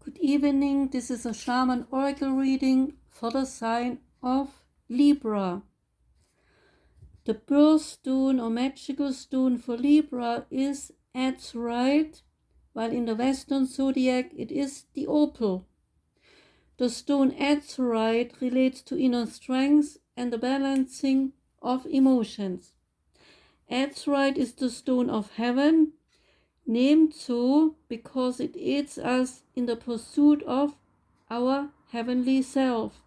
Good evening, this is a Shaman oracle reading for the sign of Libra. The birthstone or magical stone for Libra is azurite, while in the Western zodiac it is the opal. The stone azurite relates to inner strength and the balancing of emotions. Azurite is the stone of heaven, named so because it aids us in the pursuit of our heavenly self.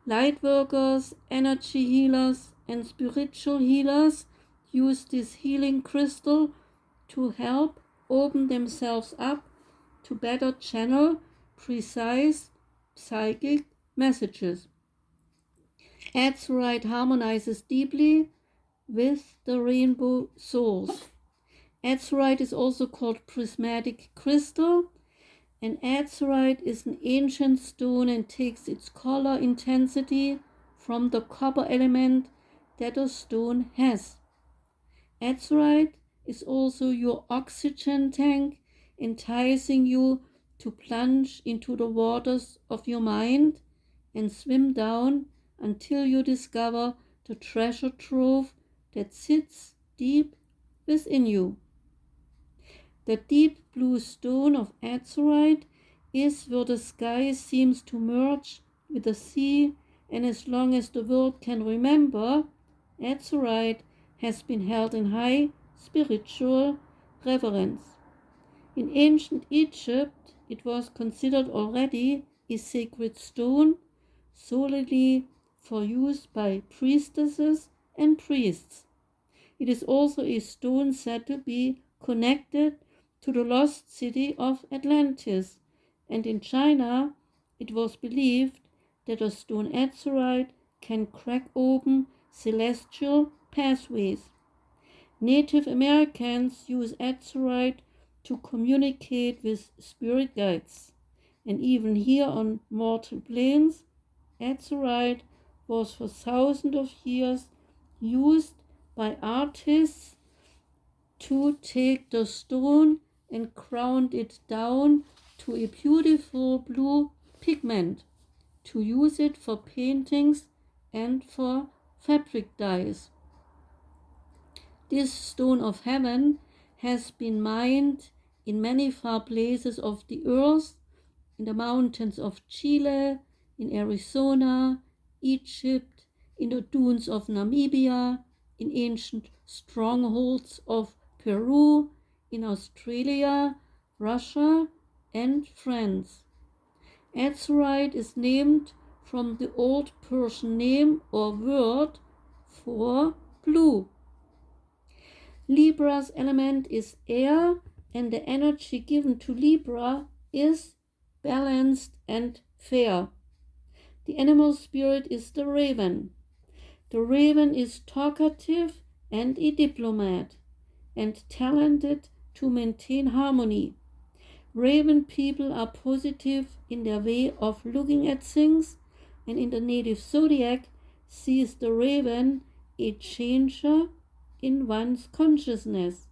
Light workers, energy healers, and spiritual healers use this healing crystal to help open themselves up to better channel precise psychic messages. Azurite harmonizes deeply with the rainbow source. Azurite is also called prismatic crystal, and azurite is an ancient stone and takes its color intensity from the copper element that a stone has. Azurite is also your oxygen tank, enticing you to plunge into the waters of your mind and swim down until you discover the treasure trove that sits deep within you. The deep blue stone of azurite is where the sky seems to merge with the sea, and as long as the world can remember, azurite has been held in high spiritual reverence. In ancient Egypt, it was considered already a sacred stone, solely for use by priestesses and priests. It is also a stone said to be connected to the lost city of Atlantis, and in China it was believed that a stone azurite can crack open celestial pathways. Native Americans use azurite to communicate with spirit guides, and even here on mortal planes, azurite was for thousands of years used by artists to take the stone and ground it down to a beautiful blue pigment, to use it for paintings and for fabric dyes. This stone of heaven has been mined in many far places of the earth, in the mountains of Chile, in Arizona, Egypt, in the dunes of Namibia, in ancient strongholds of Peru, in Australia, Russia, and France. Azurite is named from the old Persian name or word for blue. Libra's element is air, and the energy given to Libra is balanced and fair. The animal spirit is the raven. The raven is talkative and a diplomat, and talented to maintain harmony. Raven people are positive in their way of looking at things, and in the native zodiac sees the raven a changer in one's consciousness,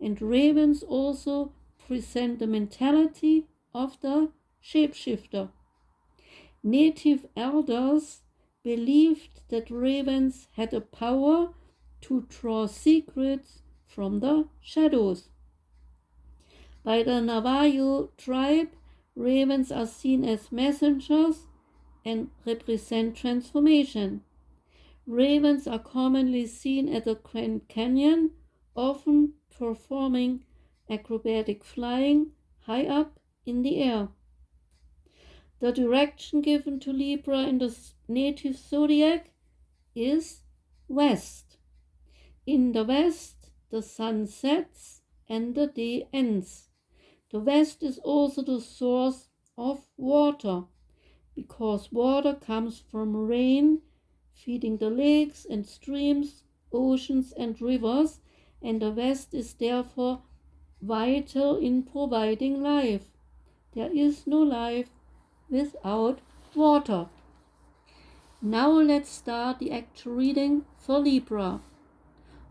and ravens also present the mentality of the shapeshifter. Native elders believed that ravens had a power to draw secrets from the shadows. By the Navajo tribe, ravens are seen as messengers and represent transformation. Ravens are commonly seen at the Grand Canyon, often performing acrobatic flying high up in the air. The direction given to Libra in the native zodiac is west. In the west, the sun sets and the day ends. The west is also the source of water, because water comes from rain, feeding the lakes and streams, oceans and rivers, and the west is therefore vital in providing life. There is no life without water. Now let's start the actual reading for Libra.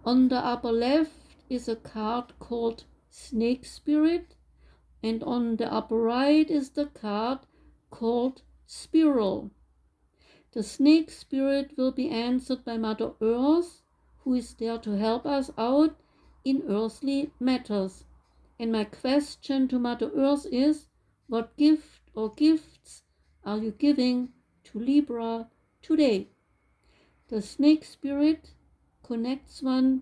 On the upper left is a card called Snake Spirit, And on the upper right is the card called Spiral. The snake spirit will be answered by Mother Earth, who is there to help us out in earthly matters. And my question to Mother Earth is, what gift or gifts are you giving to Libra today? The snake spirit connects one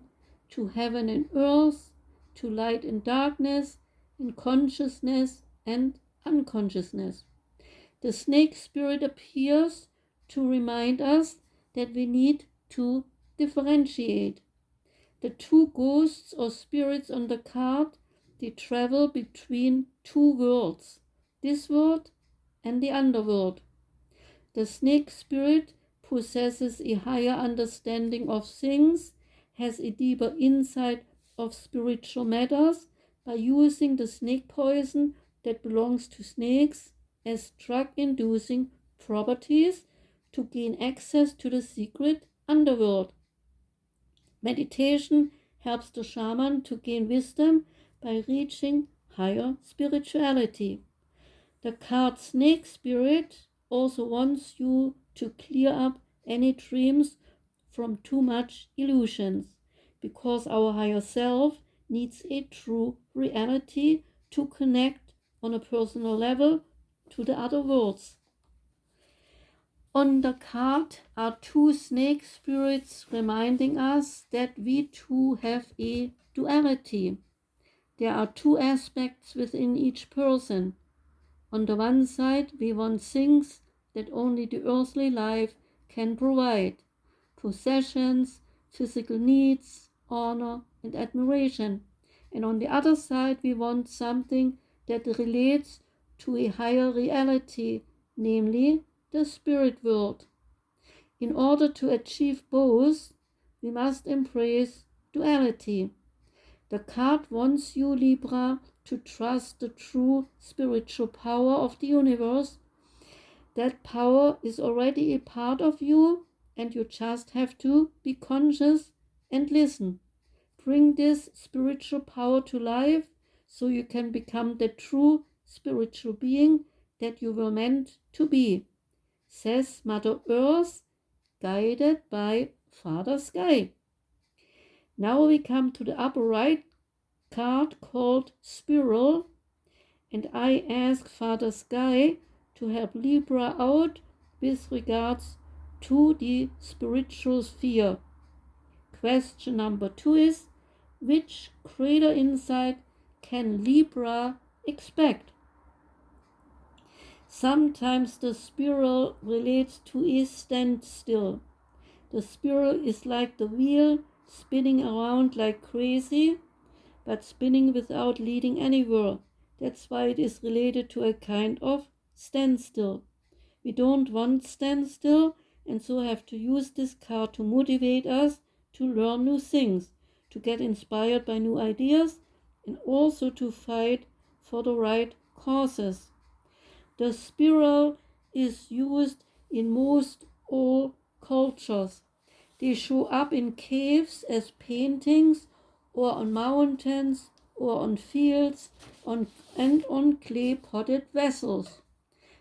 to heaven and earth, to light and darkness, in consciousness and unconsciousness. The snake spirit appears to remind us that we need to differentiate. The two ghosts or spirits on the card, they travel between two worlds, this world and the underworld. The snake spirit possesses a higher understanding of things, has a deeper insight of spiritual matters by using the snake poison that belongs to snakes as drug-inducing properties to gain access to the secret underworld. Meditation helps the shaman to gain wisdom by reaching higher spirituality. The card Snake Spirit also wants you to clear up any dreams from too much illusions, because our higher self needs a true reality to connect on a personal level to the other worlds. On the card are two snake spirits reminding us that we too have a duality. There are two aspects within each person. On the one side, we want things that only the earthly life can provide: possessions, physical needs, honor, and admiration. And on the other side, we want something that relates to a higher reality, namely the spirit world. In order to achieve both, we must embrace duality. The card wants you, Libra, to trust the true spiritual power of the universe. That power is already a part of you, and you just have to be conscious and listen. Bring this spiritual power to life so you can become the true spiritual being that you were meant to be, says Mother Earth, guided by Father Sky. Now we come to the upper right card called Spiral, and I ask Father Sky to help Libra out with regards to the spiritual sphere. Question number 2 is, which greater insight can Libra expect? Sometimes the spiral relates to a standstill. The spiral is like the wheel spinning around like crazy, but spinning without leading anywhere. That's why it is related to a kind of standstill. We don't want standstill, and so have to use this card to motivate us to learn new things, to get inspired by new ideas, and also to fight for the right causes. The spiral is used in most all cultures. They show up in caves as paintings, or on mountains, or on fields, and on clay-potted vessels.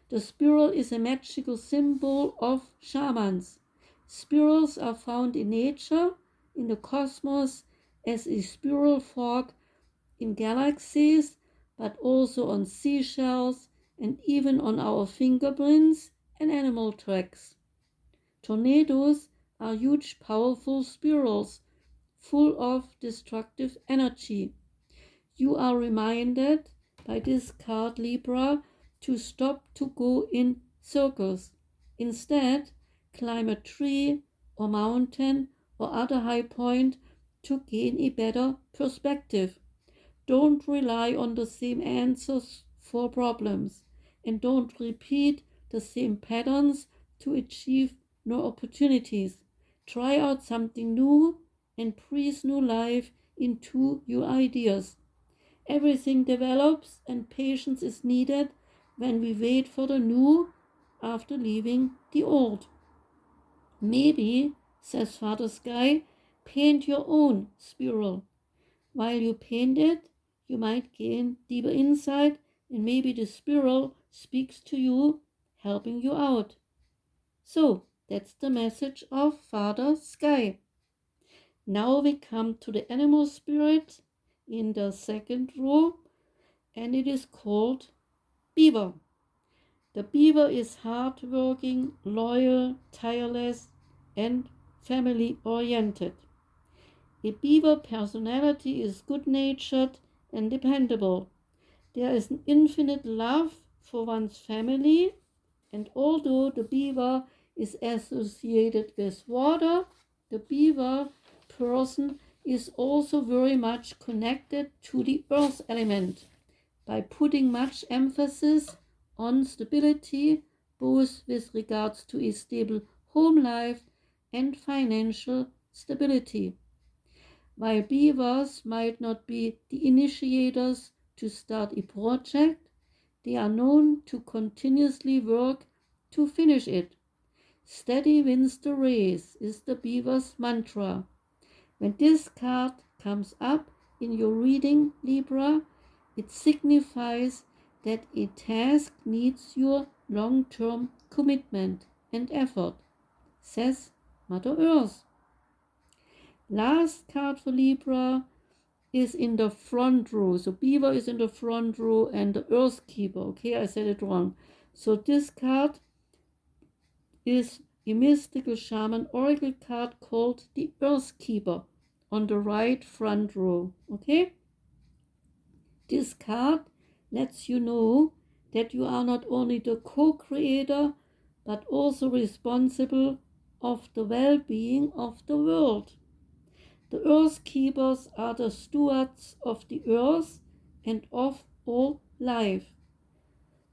The spiral is a magical symbol of shamans. Spirals are found in nature, in the cosmos, as a spiral fork in galaxies, but also on seashells and even on our fingerprints and animal tracks. Tornadoes are huge, powerful spirals full of destructive energy. You are reminded by this card, Libra, to stop to go in circles. Instead, climb a tree or mountain or other high point to gain a better perspective. Don't rely on the same answers for problems, and don't repeat the same patterns to achieve no opportunities. Try out something new and breathe new life into your ideas. Everything develops, and patience is needed when we wait for the new after leaving the old. Maybe, says Father Sky, paint your own spiral. While you paint it, you might gain deeper insight and maybe the spiral speaks to you, helping you out. So that's the message of Father Sky. Now we come to the animal spirit in the second row, and it is called beaver. The beaver is hardworking, loyal, tireless, and family-oriented. A beaver personality is good-natured and dependable. There is an infinite love for one's family, and although the beaver is associated with water, the beaver person is also very much connected to the earth element by putting much emphasis on stability, both with regards to a stable home life and financial stability. While beavers might not be the initiators to start a project, they are known to continuously work to finish it. Steady wins the race is the beaver's mantra. When this card comes up in your reading, Libra, it signifies that a task needs your long-term commitment and effort, says Mother Earth. Last card for Libra is in the front row. So beaver is in the front row and the earth keeper. Okay, I said it wrong. So this card is a mystical shaman oracle card called the earth keeper on the right front row. Okay, this card lets you know that you are not only the co-creator but also responsible of the well-being of the world. The earth keepers are the stewards of the earth and of all life.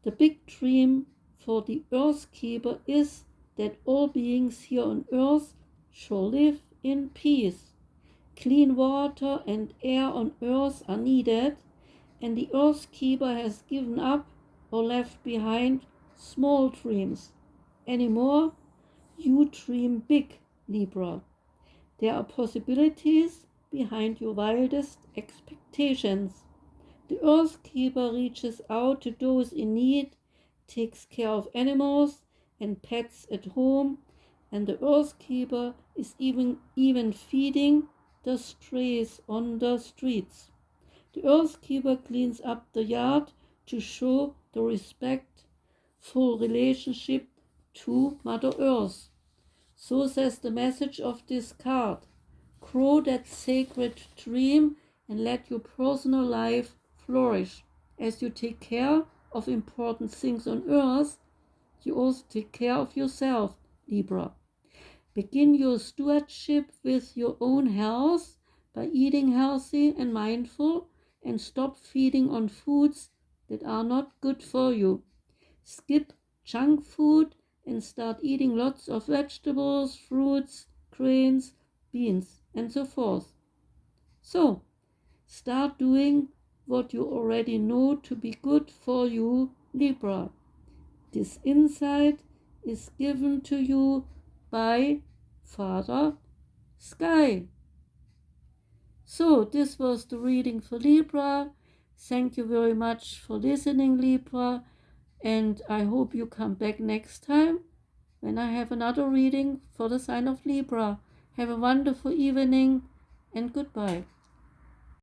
The big dream for the earth keeper is that all beings here on earth shall live in peace. Clean water and air on earth are needed, and the earth keeper has given up or left behind small dreams. Anymore, you dream big, Libra. There are possibilities behind your wildest expectations. The earth keeper reaches out to those in need, takes care of animals and pets at home, and the earth keeper is even feeding the strays on the streets. The earth keeper cleans up the yard to show the respectful relationship to Mother Earth. So says the message of this card. Grow that sacred dream and let your personal life flourish. As you take care of important things on earth, you also take care of yourself, Libra. Begin your stewardship with your own health by eating healthy and mindful, and stop feeding on foods that are not good for you. Skip junk food and start eating lots of vegetables, fruits, grains, beans, and so forth. So, start doing what you already know to be good for you, Libra. This insight is given to you by Father Sky. So, this was the reading for Libra. Thank you very much for listening, Libra. And I hope you come back next time when I have another reading for the sign of Libra. Have a wonderful evening and goodbye.